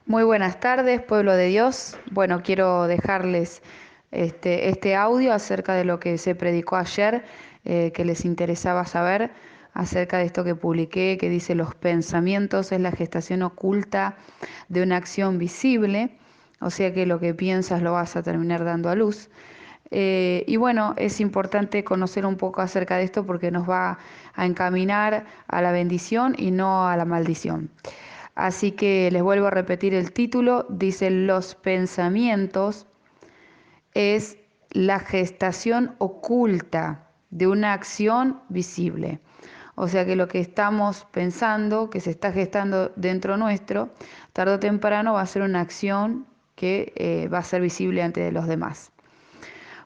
Muy buenas tardes, pueblo de Dios. Bueno, quiero dejarles este audio acerca de lo que se predicó ayer, que les interesaba saber, acerca de esto que publiqué, que dice: los pensamientos es la gestación oculta de una acción visible, o sea que lo que piensas lo vas a terminar dando a luz. Y bueno, es importante conocer un poco acerca de esto porque nos va a encaminar a la bendición y no a la maldición. Así que les vuelvo a repetir el título, dice: los pensamientos es la gestación oculta de una acción visible. O sea que lo que estamos pensando, que se está gestando dentro nuestro, tarde o temprano va a ser una acción que va a ser visible ante los demás.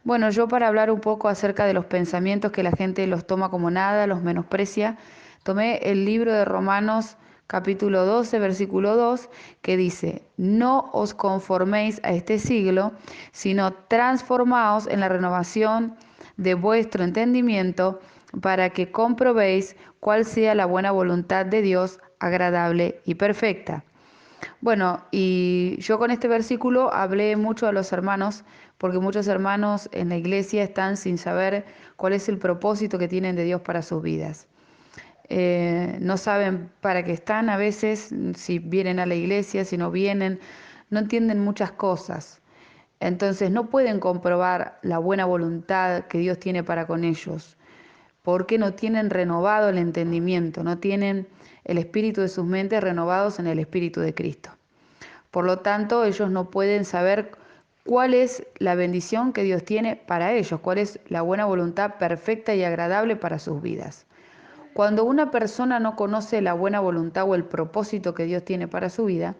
Bueno, yo para hablar un poco acerca de los pensamientos que la gente los toma como nada, los menosprecia, tomé el libro de Romanos capítulo 12, versículo 2, que dice: no os conforméis a este siglo, sino transformaos en la renovación de vuestro entendimiento, para que comprobéis cuál sea la buena voluntad de Dios, agradable y perfecta. Bueno, y yo con este versículo hablé mucho a los hermanos, porque muchos hermanos en la iglesia están sin saber cuál es el propósito que tienen de Dios para sus vidas. No saben para qué están a veces, si vienen a la iglesia, si no vienen, no entienden muchas cosas. Entonces no pueden comprobar la buena voluntad que Dios tiene para con ellos, porque no tienen renovado el entendimiento, no tienen el espíritu de sus mentes renovados en el espíritu de Cristo. Por lo tanto, ellos no pueden saber cuál es la bendición que Dios tiene para ellos, cuál es la buena voluntad perfecta y agradable para sus vidas. Cuando una persona no conoce la buena voluntad o el propósito que Dios tiene para su vida,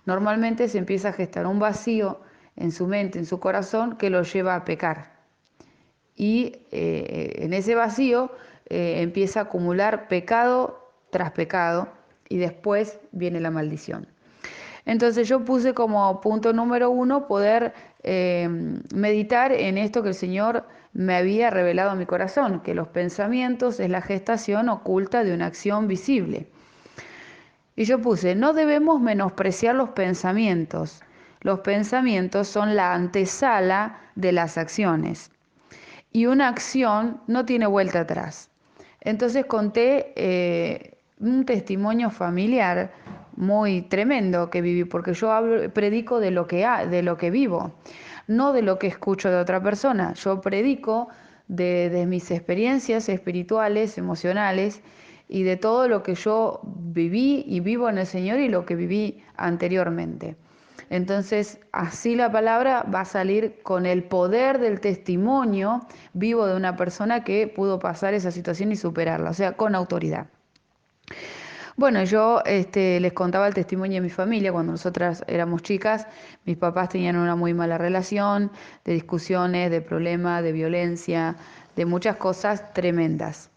normalmente se empieza a gestar un vacío en su mente, en su corazón, que lo lleva a pecar. Y en ese vacío empieza a acumular pecado tras pecado y después viene la maldición. Entonces yo puse como punto número uno poder meditar en esto que el Señor me había revelado a mi corazón, que los pensamientos es la gestación oculta de una acción visible. Y yo puse: no debemos menospreciar los pensamientos. Los pensamientos son la antesala de las acciones. Y una acción no tiene vuelta atrás. Entonces conté un testimonio familiar muy tremendo que viví, porque yo predico de lo que vivo, no de lo que escucho de otra persona. Yo predico de mis experiencias espirituales, emocionales y de todo lo que yo viví y vivo en el Señor y lo que viví anteriormente. Entonces, así la palabra va a salir con el poder del testimonio vivo de una persona que pudo pasar esa situación y superarla, o sea, con autoridad. Bueno, yo les contaba el testimonio de mi familia cuando nosotras éramos chicas. Mis papás tenían una muy mala relación, de discusiones, de problemas, de violencia, de muchas cosas tremendas.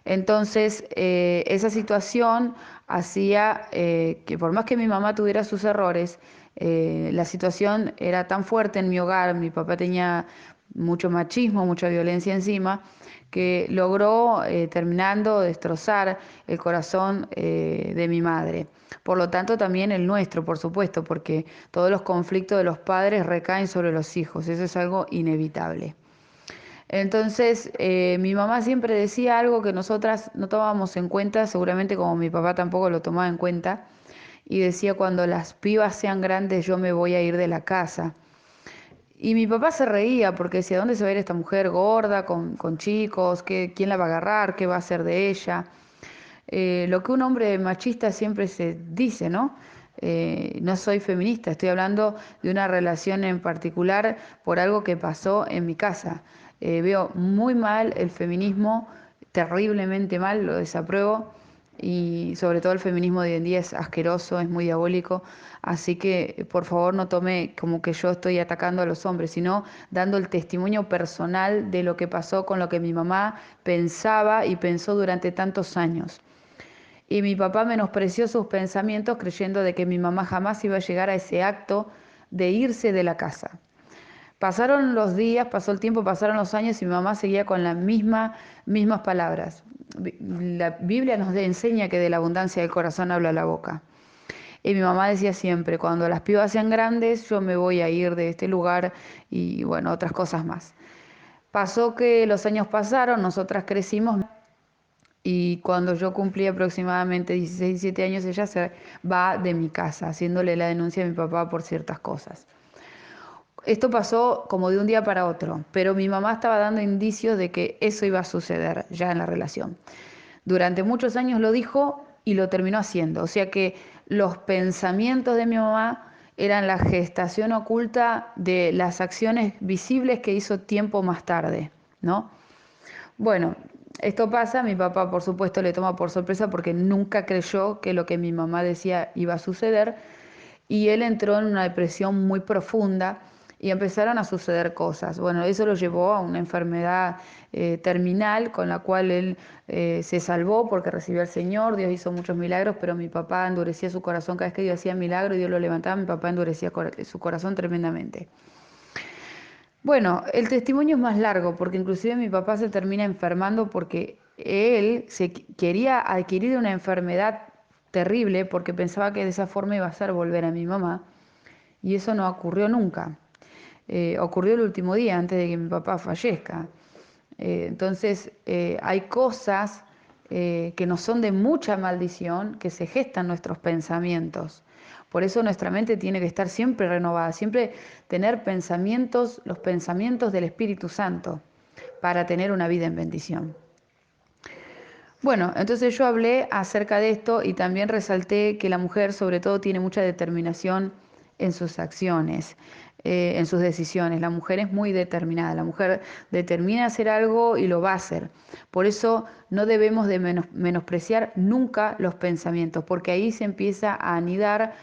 Entonces, esa situación hacía que por más que mi mamá tuviera sus errores, la situación era tan fuerte en mi hogar, mi papá tenía mucho machismo, mucha violencia encima, que logró terminando destrozar el corazón de mi madre. Por lo tanto, también el nuestro, por supuesto, porque todos los conflictos de los padres recaen sobre los hijos, eso es algo inevitable. Entonces, mi mamá siempre decía algo que nosotras no tomábamos en cuenta, seguramente como mi papá tampoco lo tomaba en cuenta, y decía: cuando las pibas sean grandes yo me voy a ir de la casa. Y mi papá se reía porque decía: ¿dónde se va a ir esta mujer gorda, con chicos? ¿Quién la va a agarrar? ¿Qué va a hacer de ella? Lo que un hombre machista siempre se dice, ¿no? No soy feminista, estoy hablando de una relación en particular por algo que pasó en mi casa. Veo muy mal el feminismo, terriblemente mal, lo desapruebo, y sobre todo el feminismo de hoy en día es asqueroso, es muy diabólico, así que por favor no tome como que yo estoy atacando a los hombres, sino dando el testimonio personal de lo que pasó con lo que mi mamá pensaba y pensó durante tantos años. Y mi papá menospreció sus pensamientos creyendo de que mi mamá jamás iba a llegar a ese acto de irse de la casa. Pasaron los días, pasó el tiempo, pasaron los años y mi mamá seguía con las mismas palabras. La Biblia nos enseña que de la abundancia del corazón habla la boca. Y mi mamá decía siempre, cuando las pibas sean grandes, yo me voy a ir de este lugar y bueno, otras cosas más. Pasó que los años pasaron, nosotras crecimos y cuando yo cumplí aproximadamente 16, 17 años, ella se va de mi casa, haciéndole la denuncia a mi papá por ciertas cosas. Esto pasó como de un día para otro, pero mi mamá estaba dando indicios de que eso iba a suceder ya en la relación. Durante muchos años lo dijo y lo terminó haciendo. O sea que los pensamientos de mi mamá eran la gestación oculta de las acciones visibles que hizo tiempo más tarde, ¿no? Bueno, esto pasa, mi papá por supuesto le toma por sorpresa porque nunca creyó que lo que mi mamá decía iba a suceder y él entró en una depresión muy profunda y empezaron a suceder cosas. Bueno, eso lo llevó a una enfermedad terminal con la cual él se salvó porque recibió al Señor, Dios hizo muchos milagros, pero mi papá endurecía su corazón cada vez que Dios hacía milagro y Dios lo levantaba, mi papá endurecía su corazón tremendamente. Bueno, el testimonio es más largo porque inclusive mi papá se termina enfermando porque él se quería adquirir una enfermedad terrible porque pensaba que de esa forma iba a hacer volver a mi mamá y eso no ocurrió nunca. Ocurrió el último día antes de que mi papá fallezca. Entonces hay cosas que no son de mucha maldición que se gestan en nuestros pensamientos. Por eso nuestra mente tiene que estar siempre renovada, siempre tener pensamientos, los pensamientos del Espíritu Santo, para tener una vida en bendición. Bueno, entonces yo hablé acerca de esto y también resalté que la mujer sobre todo tiene mucha determinación en sus acciones, en sus decisiones. La mujer es muy determinada, la mujer determina hacer algo y lo va a hacer. Por eso no debemos de menospreciar nunca los pensamientos, porque ahí se empieza a anidar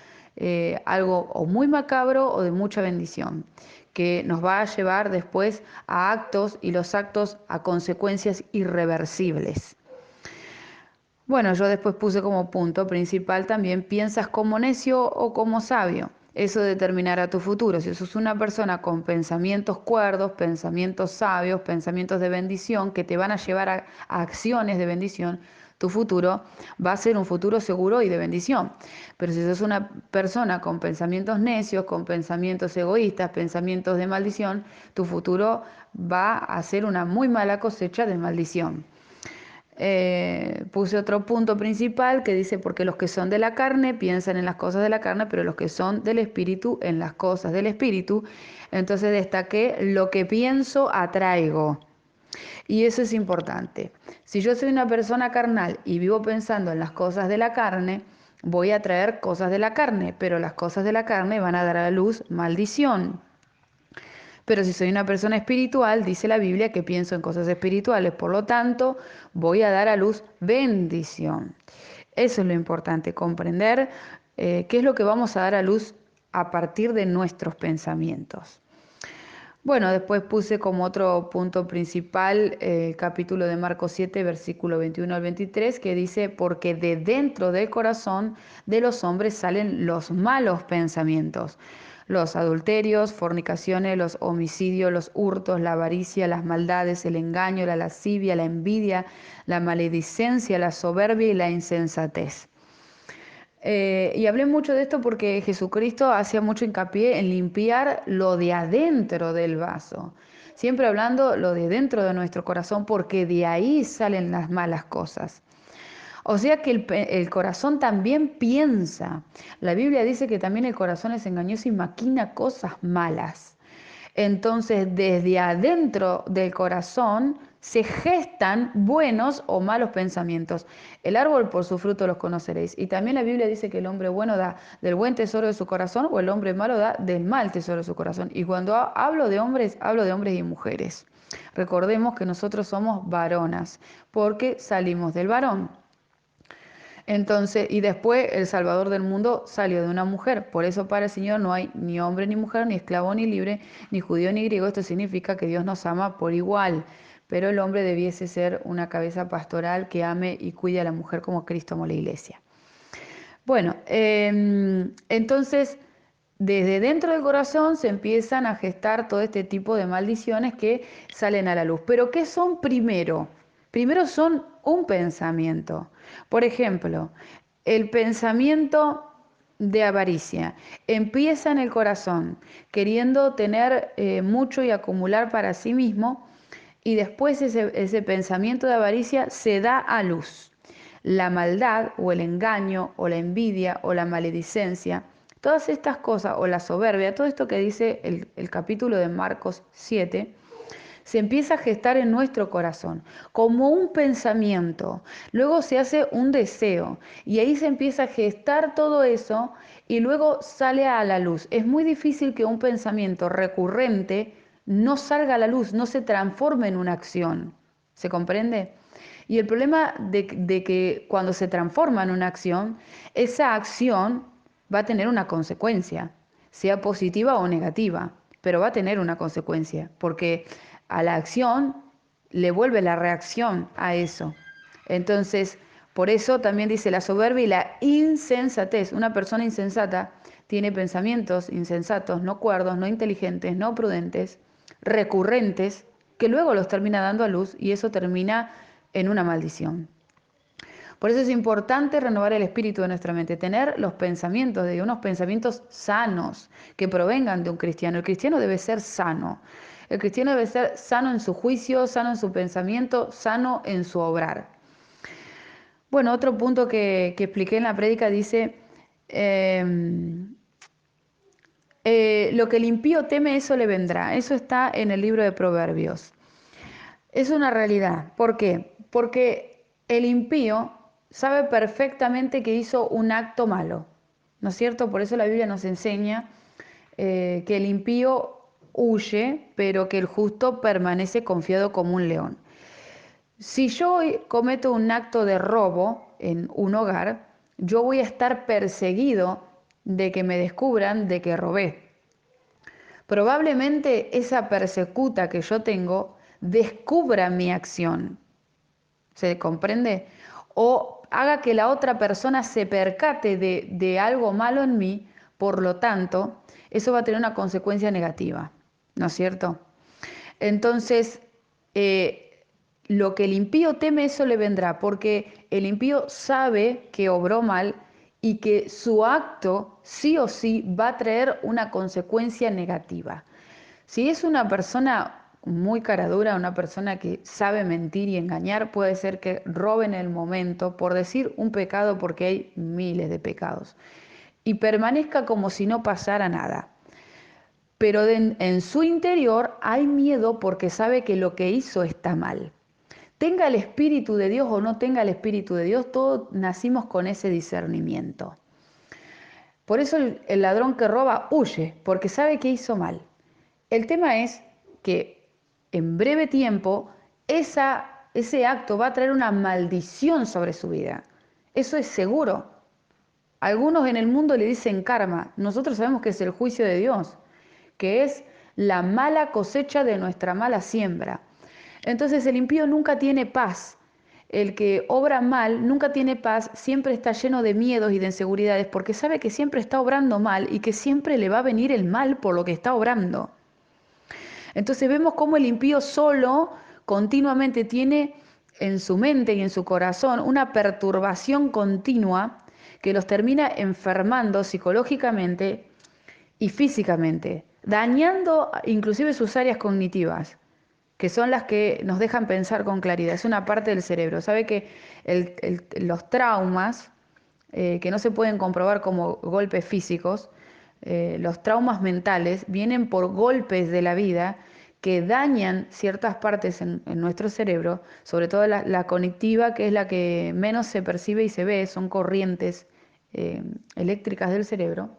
algo o muy macabro o de mucha bendición, que nos va a llevar después a actos y los actos a consecuencias irreversibles. Bueno, yo después puse como punto principal también, piensas como necio o como sabio. Eso determinará tu futuro. Si sos una persona con pensamientos cuerdos, pensamientos sabios, pensamientos de bendición que te van a llevar a acciones de bendición, tu futuro va a ser un futuro seguro y de bendición. Pero si sos una persona con pensamientos necios, con pensamientos egoístas, pensamientos de maldición, tu futuro va a ser una muy mala cosecha de maldición. Puse otro punto principal que dice, porque los que son de la carne piensan en las cosas de la carne, pero los que son del espíritu en las cosas del espíritu. Entonces destaqué, lo que pienso atraigo. Y eso es importante. Si yo soy una persona carnal y vivo pensando en las cosas de la carne, voy a atraer cosas de la carne, pero las cosas de la carne van a dar a la luz maldición. Pero si soy una persona espiritual, dice la Biblia que pienso en cosas espirituales, por lo tanto, voy a dar a luz bendición. Eso es lo importante, comprender qué es lo que vamos a dar a luz a partir de nuestros pensamientos. Bueno, después puse como otro punto principal el capítulo de Marcos 7, versículo 21 al 23, que dice, porque de dentro del corazón de los hombres salen los malos pensamientos, los adulterios, fornicaciones, los homicidios, los hurtos, la avaricia, las maldades, el engaño, la lascivia, la envidia, la maledicencia, la soberbia y la insensatez. Y hablé mucho de esto porque Jesucristo hacía mucho hincapié en limpiar lo de adentro del vaso. Siempre hablando lo de dentro de nuestro corazón porque de ahí salen las malas cosas. O sea que el corazón también piensa. La Biblia dice que también el corazón es engañoso y maquina cosas malas. Entonces, desde adentro del corazón se gestan buenos o malos pensamientos. El árbol por su fruto los conoceréis. Y también la Biblia dice que el hombre bueno da del buen tesoro de su corazón o el hombre malo da del mal tesoro de su corazón. Y cuando hablo de hombres y mujeres. Recordemos que nosotros somos varonas porque salimos del varón. Entonces, y después el Salvador del mundo salió de una mujer. Por eso para el Señor no hay ni hombre ni mujer, ni esclavo ni libre, ni judío ni griego. Esto significa que Dios nos ama por igual. Pero el hombre debiese ser una cabeza pastoral que ame y cuide a la mujer como Cristo amó la iglesia. Bueno, entonces desde dentro del corazón se empiezan a gestar todo este tipo de maldiciones que salen a la luz. Pero ¿qué son primero? Primero son un pensamiento. Por ejemplo, el pensamiento de avaricia. Empieza en el corazón, queriendo tener mucho y acumular para sí mismo, y después ese pensamiento de avaricia se da a luz. La maldad o el engaño o la envidia o la maledicencia, todas estas cosas, o la soberbia, todo esto que dice el capítulo de Marcos 7, se empieza a gestar en nuestro corazón como un pensamiento, luego se hace un deseo y ahí se empieza a gestar todo eso y luego sale a la luz. Es muy difícil que un pensamiento recurrente no salga a la luz, no se transforme en una acción. ¿Se comprende? Y el problema de que cuando se transforma en una acción, esa acción va a tener una consecuencia, sea positiva o negativa, pero va a tener una consecuencia, porque a la acción le vuelve la reacción a eso. Entonces, por eso también dice la soberbia y la insensatez. Una persona insensata tiene pensamientos insensatos, no cuerdos, no inteligentes, no prudentes, recurrentes, que luego los termina dando a luz y eso termina en una maldición. Por eso es importante renovar el espíritu de nuestra mente, tener los pensamientos de Dios, unos pensamientos sanos que provengan de un cristiano. El cristiano debe ser sano. El cristiano debe ser sano en su juicio, sano en su pensamiento, sano en su obrar. Bueno, otro punto que expliqué en la prédica dice, lo que el impío teme, eso le vendrá. Eso está en el libro de Proverbios. Es una realidad. ¿Por qué? Porque el impío sabe perfectamente que hizo un acto malo, ¿no es cierto? Por eso la Biblia nos enseña que el impío huye, pero que el justo permanece confiado como un león. Si yo hoy cometo un acto de robo en un hogar, yo voy a estar perseguido de que me descubran de que robé. Probablemente esa persecuta que yo tengo descubra mi acción. ¿Se comprende? O haga que la otra persona se percate de algo malo en mí, por lo tanto, eso va a tener una consecuencia negativa, ¿no es cierto? Entonces, lo que el impío teme, eso le vendrá, porque el impío sabe que obró mal y que su acto sí o sí va a traer una consecuencia negativa. Si es una persona muy caradura, una persona que sabe mentir y engañar, puede ser que robe en el momento, por decir un pecado, porque hay miles de pecados, y permanezca como si no pasara nada. Pero en su interior hay miedo porque sabe que lo que hizo está mal. Tenga el Espíritu de Dios o no tenga el Espíritu de Dios, todos nacimos con ese discernimiento. Por eso el ladrón que roba huye, porque sabe que hizo mal. El tema es que en breve tiempo ese acto va a traer una maldición sobre su vida. Eso es seguro. Algunos en el mundo le dicen karma. Nosotros sabemos que es el juicio de Dios, que es la mala cosecha de nuestra mala siembra. Entonces el impío nunca tiene paz. El que obra mal nunca tiene paz, siempre está lleno de miedos y de inseguridades porque sabe que siempre está obrando mal y que siempre le va a venir el mal por lo que está obrando. Entonces vemos cómo el impío solo continuamente tiene en su mente y en su corazón una perturbación continua que los termina enfermando psicológicamente y físicamente, dañando inclusive sus áreas cognitivas, que son las que nos dejan pensar con claridad. Es una parte del cerebro. Sabe que los traumas, que no se pueden comprobar como golpes físicos, los traumas mentales vienen por golpes de la vida que dañan ciertas partes en nuestro cerebro, sobre todo la cognitiva, que es la que menos se percibe y se ve, son corrientes eléctricas del cerebro,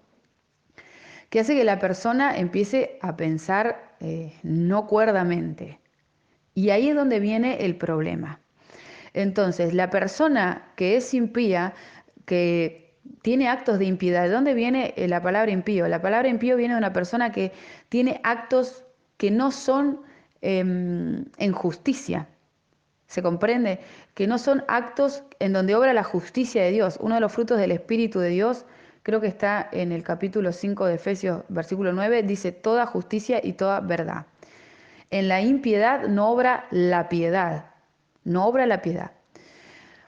que hace que la persona empiece a pensar no cuerdamente. Y ahí es donde viene el problema. Entonces, la persona que es impía, que tiene actos de impiedad, ¿de dónde viene la palabra impío? La palabra impío viene de una persona que tiene actos que no son en justicia. ¿Se comprende? Que no son actos en donde obra la justicia de Dios. Uno de los frutos del Espíritu de Dios, creo que está en el capítulo 5 de Efesios, versículo 9, dice toda justicia y toda verdad. En la impiedad no obra la piedad, no obra la piedad.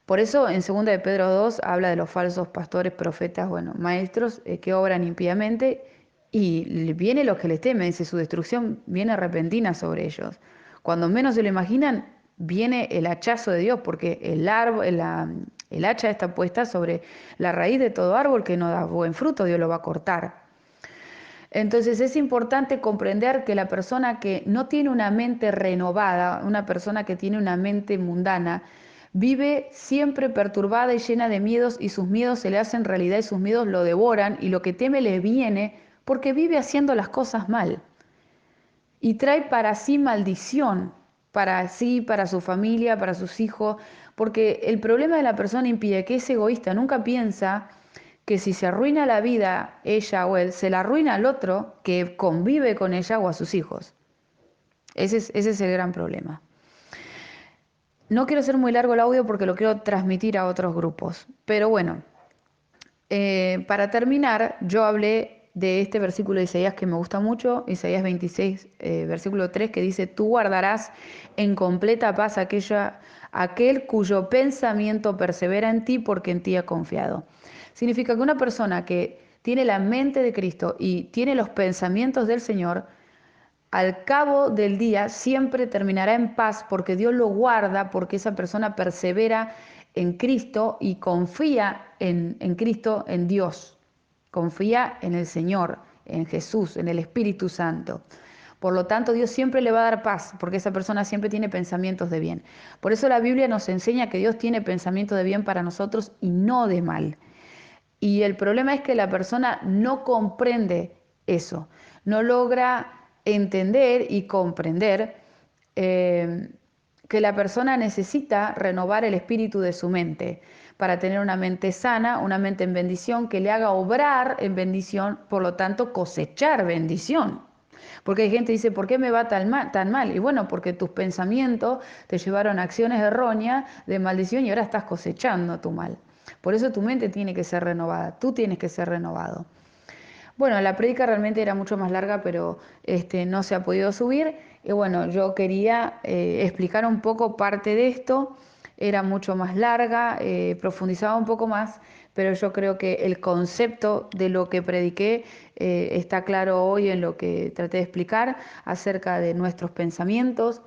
Por eso en 2 de Pedro 2 habla de los falsos pastores, profetas, bueno, maestros que obran impíamente y viene lo que les teme, dice, su destrucción viene repentina sobre ellos. Cuando menos se lo imaginan, viene el hachazo de Dios, porque el árbol, el hacha está puesta sobre la raíz de todo árbol que no da buen fruto, Dios lo va a cortar. Entonces es importante comprender que la persona que no tiene una mente renovada, una persona que tiene una mente mundana, vive siempre perturbada y llena de miedos y sus miedos se le hacen realidad y sus miedos lo devoran y lo que teme le viene porque vive haciendo las cosas mal y trae para sí maldición, para sí, para su familia, para sus hijos, porque el problema de la persona impide que es egoísta, nunca piensa que si se arruina la vida ella o él, se la arruina al otro que convive con ella o a sus hijos. Ese es el gran problema. No quiero hacer muy largo el audio porque lo quiero transmitir a otros grupos, pero bueno, para terminar, yo hablé de este versículo de Isaías que me gusta mucho, Isaías 26, versículo 3, que dice, tú guardarás en completa paz aquel cuyo pensamiento persevera en ti porque en ti ha confiado. Significa que una persona que tiene la mente de Cristo y tiene los pensamientos del Señor, al cabo del día siempre terminará en paz porque Dios lo guarda, porque esa persona persevera en Cristo y confía en Cristo, en Dios. Confía en el Señor, en Jesús, en el Espíritu Santo. Por lo tanto, Dios siempre le va a dar paz, porque esa persona siempre tiene pensamientos de bien. Por eso la Biblia nos enseña que Dios tiene pensamientos de bien para nosotros y no de mal. Y el problema es que la persona no comprende eso, no logra entender y comprender eh, que la persona necesita renovar el espíritu de su mente para tener una mente sana, una mente en bendición, que le haga obrar en bendición, por lo tanto cosechar bendición. Porque hay gente que dice, ¿por qué me va tan mal? Y bueno, porque tus pensamientos te llevaron a acciones erróneas de maldición y ahora estás cosechando tu mal. Por eso tu mente tiene que ser renovada, tú tienes que ser renovado. Bueno, la prédica realmente era mucho más larga, pero no se ha podido subir. Y bueno, yo quería explicar un poco parte de esto. Era mucho más larga, profundizaba un poco más, pero yo creo que el concepto de lo que prediqué está claro hoy en lo que traté de explicar acerca de nuestros pensamientos.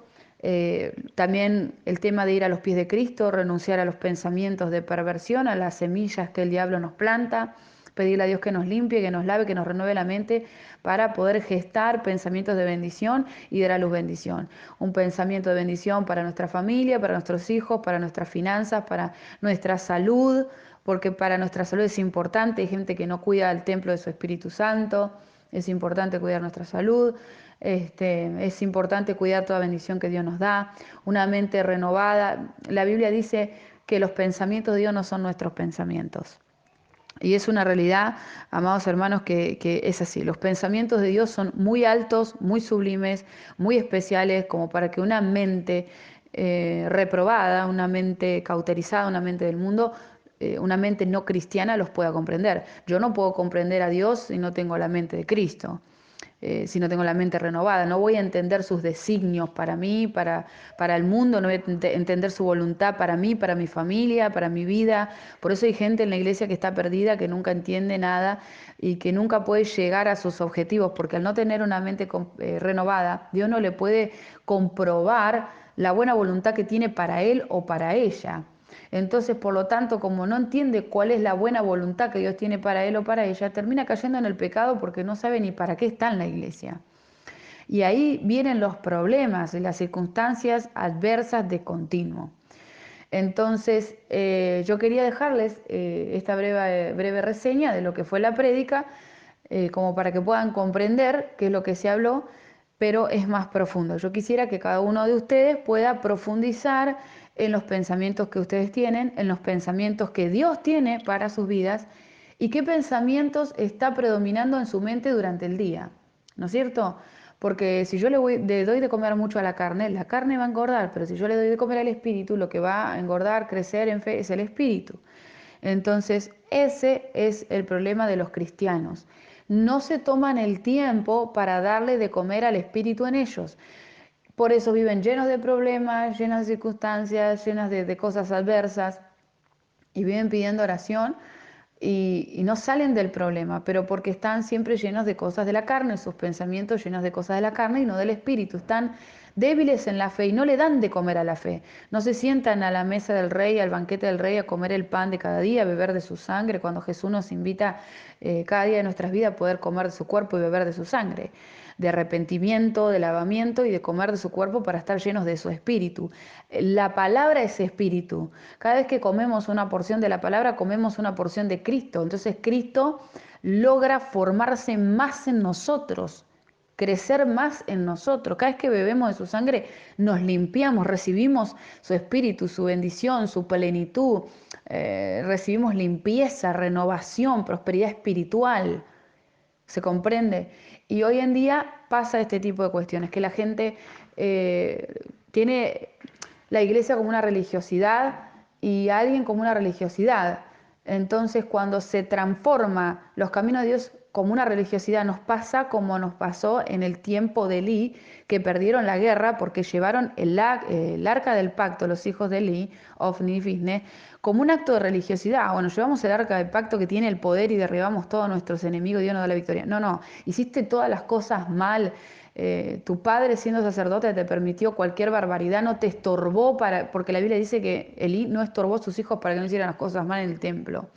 También el tema de ir a los pies de Cristo, renunciar a los pensamientos de perversión, a las semillas que el diablo nos planta, pedirle a Dios que nos limpie, que nos lave, que nos renueve la mente para poder gestar pensamientos de bendición y dar a luz bendición. Un pensamiento de bendición para nuestra familia, para nuestros hijos, para nuestras finanzas, para nuestra salud, porque para nuestra salud es importante. Hay gente que no cuida el templo de su Espíritu Santo, es importante cuidar nuestra salud. Es importante cuidar toda bendición que Dios nos da, una mente renovada. La Biblia dice que los pensamientos de Dios no son nuestros pensamientos. Y es una realidad, amados hermanos, que es así. Los pensamientos de Dios son muy altos, muy sublimes, muy especiales, como para que una mente reprobada, una mente cauterizada, una mente del mundo, una mente no cristiana los pueda comprender. Yo no puedo comprender a Dios si no tengo la mente de Cristo. Si no tengo la mente renovada, no voy a entender sus designios para mí, para el mundo, no voy a entender su voluntad para mí, para mi familia, para mi vida. Por eso hay gente en la iglesia que está perdida, que nunca entiende nada y que nunca puede llegar a sus objetivos, porque al no tener una mente renovada, Dios no le puede comprobar la buena voluntad que tiene para él o para ella. Entonces, por lo tanto, como no entiende cuál es la buena voluntad que Dios tiene para él o para ella, termina cayendo en el pecado porque no sabe ni para qué está en la iglesia. Y ahí vienen los problemas y las circunstancias adversas de continuo. Entonces, yo quería dejarles esta breve reseña de lo que fue la prédica, como para que puedan comprender qué es lo que se habló, pero es más profundo. Yo quisiera que cada uno de ustedes pueda profundizar en los pensamientos que ustedes tienen, en los pensamientos que Dios tiene para sus vidas y qué pensamientos está predominando en su mente durante el día, ¿no es cierto? Porque si yo le doy de comer mucho a la carne va a engordar, pero si yo le doy de comer al espíritu, lo que va a engordar, crecer en fe es el espíritu. Entonces, ese es el problema de los cristianos. No se toman el tiempo para darle de comer al espíritu en ellos. Por eso viven llenos de problemas, llenos de circunstancias, llenas de cosas adversas. y viven pidiendo oración y no salen del problema, pero porque están siempre llenos de cosas de la carne, sus pensamientos llenos de cosas de la carne y no del espíritu. Están débiles en la fe y no le dan de comer a la fe. No se sientan a la mesa del rey, al banquete del rey, a comer el pan de cada día, a beber de su sangre, cuando Jesús nos invita cada día de nuestras vidas a poder comer de su cuerpo y beber de su sangre, de arrepentimiento, de lavamiento y de comer de su cuerpo para estar llenos de su espíritu. La palabra es espíritu. Cada vez que comemos una porción de la palabra, comemos una porción de Cristo. Entonces Cristo logra formarse más en nosotros, crecer más en nosotros. Cada vez que bebemos de su sangre, nos limpiamos, recibimos su espíritu, su bendición, su plenitud, recibimos limpieza, renovación, prosperidad espiritual. ¿Se comprende? Y hoy en día pasa este tipo de cuestiones, que la gente tiene la iglesia como una religiosidad y a alguien como una religiosidad. Entonces, cuando se transforma los caminos de Dios como una religiosidad, nos pasa como nos pasó en el tiempo de Elí, que perdieron la guerra porque llevaron el arca del pacto, los hijos de Elí, Ofni y Fisne, como un acto de religiosidad. Bueno, llevamos el arca del pacto que tiene el poder y derribamos todos nuestros enemigos y Dios nos da la victoria. No, no, hiciste todas las cosas mal. Tu padre siendo sacerdote te permitió cualquier barbaridad, no te estorbó porque la Biblia dice que Elí no estorbó a sus hijos para que no hicieran las cosas mal en el templo.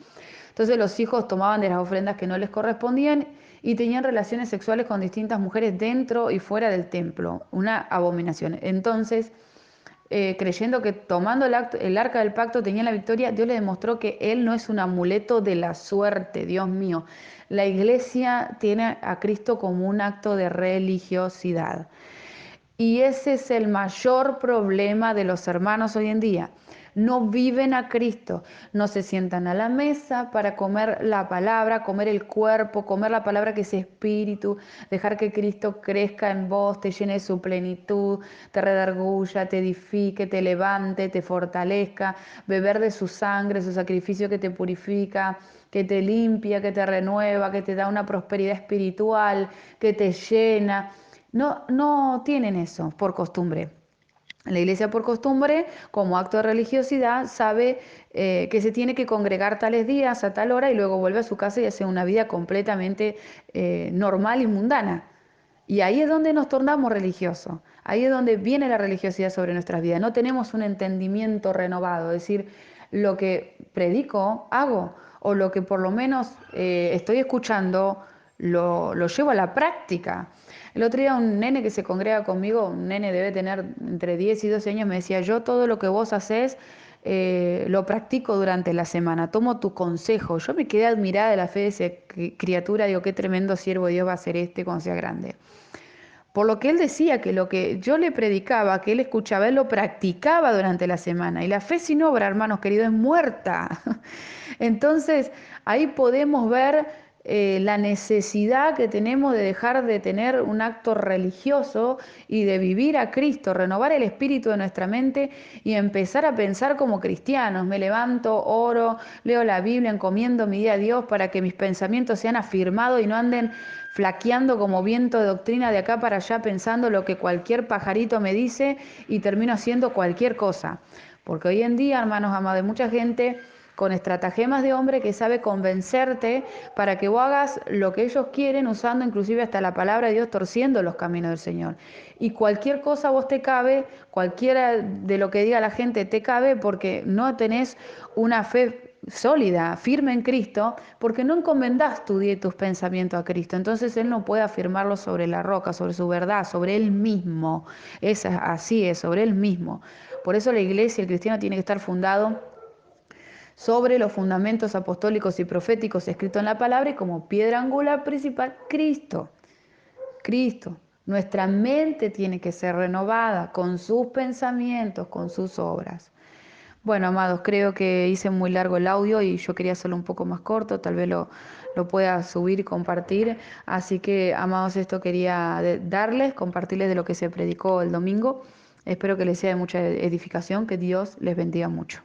Entonces los hijos tomaban de las ofrendas que no les correspondían y tenían relaciones sexuales con distintas mujeres dentro y fuera del templo, una abominación. Entonces, creyendo que tomando el arca del pacto tenían la victoria, Dios le demostró que Él no es un amuleto de la suerte, Dios mío. La iglesia tiene a Cristo como un acto de religiosidad. Y ese es el mayor problema de los hermanos hoy en día. No viven a Cristo, no se sientan a la mesa para comer la palabra, comer el cuerpo, comer la palabra que es espíritu, dejar que Cristo crezca en vos, te llene de su plenitud, te redarguya, te edifique, te levante, te fortalezca, beber de su sangre, su sacrificio que te purifica, que te limpia, que te renueva, que te da una prosperidad espiritual, que te llena. No, no tienen eso por costumbre. La iglesia por costumbre, como acto de religiosidad, sabe que se tiene que congregar tales días a tal hora y luego vuelve a su casa y hace una vida completamente normal y mundana. Y ahí es donde nos tornamos religiosos. Ahí es donde viene la religiosidad sobre nuestras vidas. No tenemos un entendimiento renovado, es decir, lo que predico, hago, o lo que por lo menos estoy escuchando, lo llevo a la práctica. El otro día un nene que se congrega conmigo, un nene debe tener entre 10 y 12 años, me decía, yo todo lo que vos haces lo practico durante la semana, tomo tu consejo. Yo me quedé admirada de la fe de esa criatura, digo, qué tremendo siervo de Dios va a ser este cuando sea grande. Por lo que él decía que lo que yo le predicaba, que él escuchaba, él lo practicaba durante la semana. Y la fe sin obra, hermanos queridos, es muerta. Entonces, ahí podemos ver la necesidad que tenemos de dejar de tener un acto religioso y de vivir a Cristo, renovar el espíritu de nuestra mente y empezar a pensar como cristianos. Me levanto, oro, leo la Biblia, encomiendo mi día a Dios para que mis pensamientos sean afirmados y no anden flaqueando como viento de doctrina de acá para allá pensando lo que cualquier pajarito me dice y termino haciendo cualquier cosa. Porque hoy en día, hermanos amados, hay mucha gente con estratagemas de hombre que sabe convencerte para que vos hagas lo que ellos quieren, usando inclusive hasta la palabra de Dios, torciendo los caminos del Señor. Y cualquier cosa a vos te cabe, cualquiera de lo que diga la gente te cabe porque no tenés una fe sólida, firme en Cristo, porque no encomendás tu día y tus pensamientos a Cristo. Entonces Él no puede afirmarlo sobre la roca, sobre su verdad, sobre Él mismo. Así es, sobre Él mismo. Por eso la iglesia, el cristiano tiene que estar fundado sobre los fundamentos apostólicos y proféticos escritos en la palabra y como piedra angular principal, Cristo. Cristo. Nuestra mente tiene que ser renovada con sus pensamientos, con sus obras. Bueno, amados, creo que hice muy largo el audio y yo quería hacerlo un poco más corto, tal vez lo pueda subir y compartir. Así que, amados, esto quería darles, compartirles de lo que se predicó el domingo. Espero que les sea de mucha edificación, que Dios les bendiga mucho.